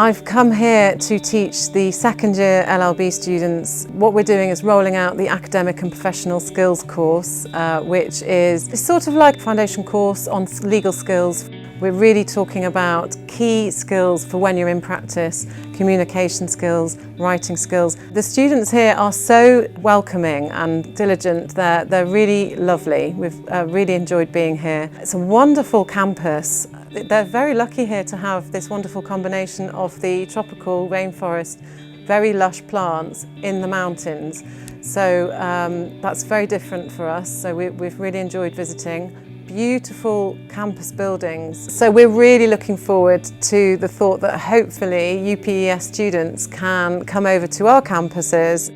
I've come here to teach the second year LLB students. What we're doing is rolling out the Academic and Professional Skills course, which is sort of like a foundation course on legal skills. We're really talking about key skills for when you're in practice, communication skills, writing skills. The students here are so welcoming and diligent. They're really lovely. We've really enjoyed being here. It's a wonderful campus. They're very lucky here to have this wonderful combination of the tropical rainforest, very lush plants in the mountains. So that's very different for us. So we've really enjoyed visiting. Beautiful campus buildings. So we're really looking forward to the thought that hopefully UPES students can come over to our campuses